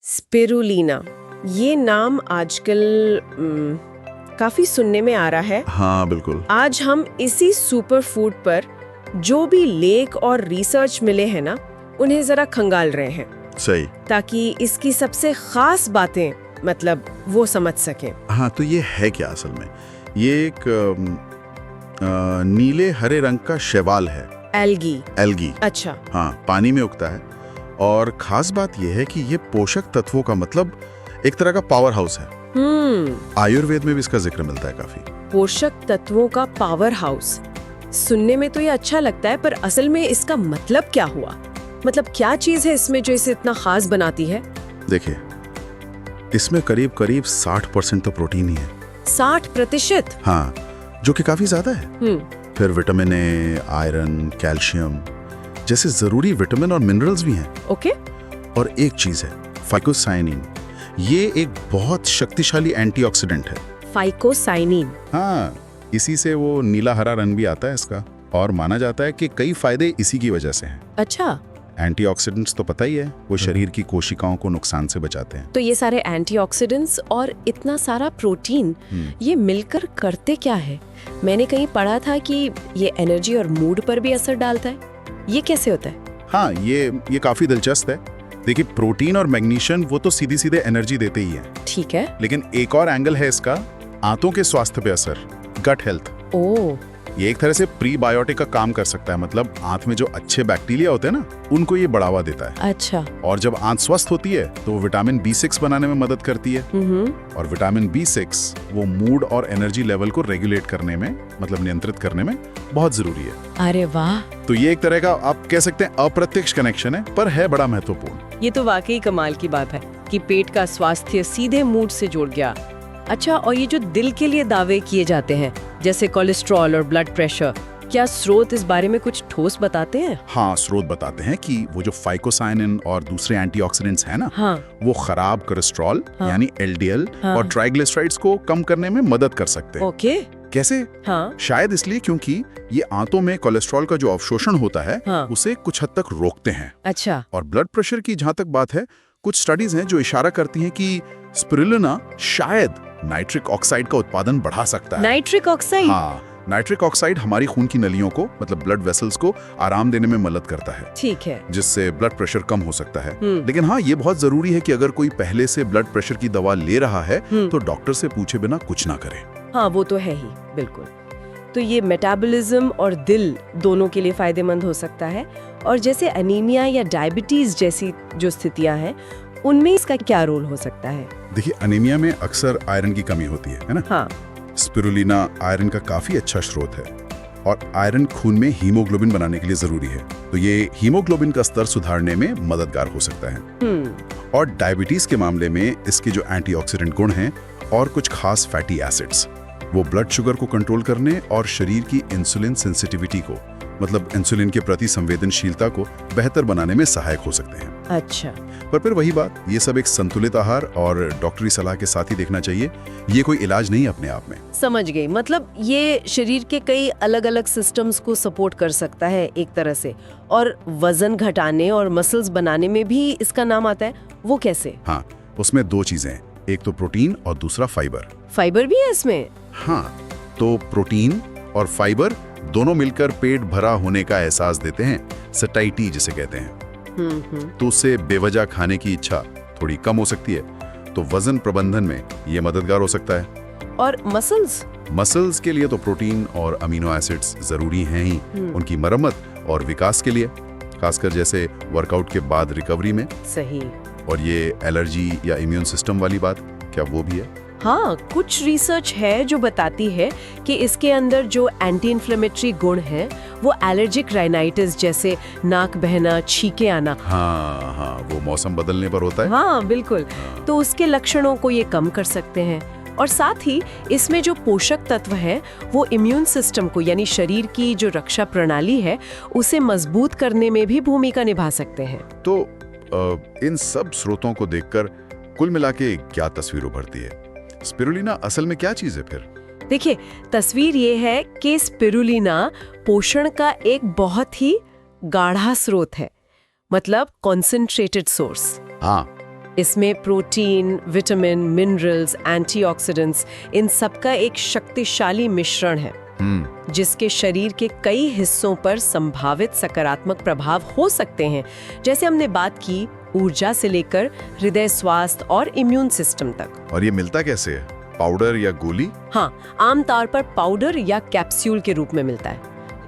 Spirulina, ये नाम आजकल काफी सुनने में आ रहा है। हाँ बिल्कुल। आज हम इसी सुपर फूड पर जो भी लेख और रिसर्च मिले हैं ना, उन्हें जरा खंगाल रहे हैं, सही। ताकि इसकी सबसे खास बातें मतलब वो समझ सकें। हाँ, तो ये है क्या असल में? ये एक नीले हरे रंग का शैवाल है। एल्गी। अच्छा। हाँ, पानी में उगता है। और खास बात यह है कि ये पोषक तत्वों का मतलब एक तरह का पावर हाउस है। आयुर्वेद में भी इसका जिक्र मिलता है काफी। पोषक तत्वों का पावर हाउस सुनने में तो ये अच्छा लगता है, पर असल में इसका मतलब क्या हुआ? मतलब क्या चीज है इसमें जो इसे इतना खास बनाती है? देखिए, इसमें करीब करीब 60% तो प्रोटीन ही है। 60%? हाँ, जो कि काफी ज्यादा है। फिर विटामिन ए, आयरन, कैल्शियम जैसे जरूरी विटामिन और मिनरल्स भी हैं। ओके। और एक चीज है, फाइकोसाइनिन। ये एक बहुत शक्तिशाली एंटीऑक्सीडेंट है। फाइकोसाइनिन? हाँ, इसी से वो नीला हरा रंग भी आता है इसका। और माना जाता है कि कई फायदे इसी की वजह से हैं। अच्छा। एंटीऑक्सीडेंट्स तो पता ही है, वो शरीर की कोशिकाओं को नुकसान से बचाते हैं। तो ये सारे एंटीऑक्सीडेंट्स और इतना सारा प्रोटीन, ये मिलकर करते क्या है? मैंने कहीं पढ़ा था कि ये एनर्जी और मूड पर भी असर डालता है। ये कैसे होता है? हाँ, ये काफी दिलचस्प है। देखिए, प्रोटीन और मैग्नीशियम वो तो सीधी सीधे एनर्जी देते ही हैं। ठीक है। लेकिन एक और एंगल है इसका, आंतों के स्वास्थ्य पे असर, गट हेल्थ। ओह। ये एक तरह से प्रीबायोटिक का काम कर सकता है। मतलब आंत में जो अच्छे बैक्टीरिया होते हैं ना, उनको ये बढ़ावा देता है। अच्छा। और जब आंत स्वस्थ होती है तो वो विटामिन B6 बनाने में मदद करती है। और विटामिन B6 वो मूड और एनर्जी लेवल को रेगुलेट करने में, मतलब नियंत्रित करने में बहुत जरूरी है। अरे वाह। तो ये एक तरह का आप कह सकते हैं अप्रत्यक्ष कनेक्शन है, पर है बड़ा महत्वपूर्ण। ये तो वाकई कमाल की बात है कि पेट का स्वास्थ्य सीधे मूड से जुड़ गया। अच्छा, और ये जो दिल के लिए दावे किए जाते हैं, जैसे कोलेस्ट्रॉल और ब्लड प्रेशर, क्या स्रोत इस बारे में कुछ ठोस बताते हैं? हाँ, स्रोत बताते हैं कि वो जो फाइकोसाइनिन और दूसरे एंटीऑक्सीडेंट्स हैं ना, हाँ। वो खराब कोलेस्ट्रॉल यानी LDL और ट्राइग्लिसराइड्स को कम करने में मदद कर सकते हैं। ओके। कैसे? हाँ। शायद इसलिए क्योंकि ये आंतों में कोलेस्ट्रॉल का जो अवशोषण होता है, उसे कुछ हद तक रोकते हैं। अच्छा। और ब्लड प्रेशर की जहां तक बात है, कुछ स्टडीज हैं जो इशारा करती हैं कि स्पिरुलिना शायद नाइट्रिक ऑक्साइड का उत्पादन बढ़ा सकता है। Nitric oxide? हाँ, नाइट्रिक ऑक्साइड हमारी खून की नलियों को, मतलब ब्लड वेसल्स को आराम देने में मदद करता है। ठीक है। जिससे ब्लड प्रेशर कम हो सकता है। लेकिन हाँ, ये बहुत जरूरी है कि अगर कोई पहले से ब्लड प्रेशर की दवा ले रहा है तो डॉक्टर से पूछे बिना कुछ ना करे। हाँ, वो तो है ही, बिल्कुल। तो ये मेटाबॉलिज्म और दिल दोनों के लिए फायदेमंद हो सकता है। और जैसे एनीमिया या डायबिटीज जैसी जो स्थितियां हैं, उनमें इसका क्या रोल हो सकता है? देखिए, एनीमिया में अक्सर आयरन की कमी होती है ना? हाँ। स्पिरुलिना आयरन का काफी अच्छा स्रोत है। और आयरन खून में हीमोग्लोबिन बनाने के लिए जरूरी है। तो ये हीमोग्लोबिन का स्तर सुधारने में मददगार हो सकता है। और डायबिटीज के मामले में इसके जो एंटीऑक्सीडेंट गुण हैं और कुछ खास फैटी एसिड्स, वो ब्लड शुगर को कंट्रोल करने और शरीर की इंसुलिन सेंसिटिविटी को, मतलब इंसुलिन के प्रति संवेदनशीलता को बेहतर बनाने में सहायक हो सकते हैं। अच्छा। पर फिर वही बात, ये सब एक संतुलित आहार और डॉक्टरी सलाह के साथ ही देखना चाहिए। ये कोई इलाज नहीं अपने आप में। समझ गई। मतलब ये शरीर के कई अलग अलग सिस्टम्स को सपोर्ट कर सकता है एक तरह से। और वजन घटाने और मसल्स बनाने में भी इसका नाम आता है, वो कैसे? हाँ, उसमें दो चीजें हैं, एक तो प्रोटीन और दूसरा फाइबर। फाइबर भी है इसमें? हाँ, तो प्रोटीन और फाइबर दोनों मिलकर पेट भरा होने का एहसास देते हैं, सटाइटी जिसे कहते हैं। तो उससे बेवजह खाने की इच्छा थोड़ी कम हो सकती है। तो वजन प्रबंधन में ये मददगार हो सकता है। और मसल्स के लिए तो प्रोटीन और अमीनो एसिड्स जरूरी हैं ही, उनकी मरम्मत और विकास के लिए, खासकर जैसे वर्कआउट के बाद रिकवरी में। सही। और ये एलर्जी या इम्यून सिस्टम वाली बात, क्या वो भी है? हाँ, कुछ रिसर्च है जो बताती है कि इसके अंदर जो एंटी इन्फ्लेमेटरी गुण हैं, वो एलर्जिक राइनाइटिस जैसे नाक बहना, छींके आना। हाँ, वो मौसम बदलने पर होता है। हाँ बिल्कुल। तो उसके लक्षणों को ये कम कर सकते हैं। और साथ ही इसमें जो पोषक तत्व है, वो इम्यून सिस्टम को, यानी शरीर की जो रक्षा प्रणाली है, उसे मजबूत करने में भी भूमिका निभा सकते हैं। तो इन सब स्रोतों को देखकर कुल मिला के क्या तस्वीर उभरती है? स्पिरुलिना असल में क्या चीज है फिर? देखिए, तस्वीर ये है कि स्पिरुलिना पोषण का एक बहुत ही गाढ़ा स्रोत है, मतलब कॉन्सेंट्रेटेड सोर्स। हाँ, इसमें प्रोटीन, विटामिन, मिनरल्स, एंटीऑक्सीडेंट्स इन सबका एक शक्तिशाली मिश्रण है जिसके शरीर के कई हिस्सों पर संभावित सकारात्मक प्रभाव हो सकते हैं। जैसे हमने बात की ऊर्जा से लेकर हृदय स्वास्थ्य और इम्यून सिस्टम तक। और ये मिलता कैसे है, पाउडर या गोली? हाँ, आमतौर पर पाउडर या कैप्सूल के रूप में मिलता है।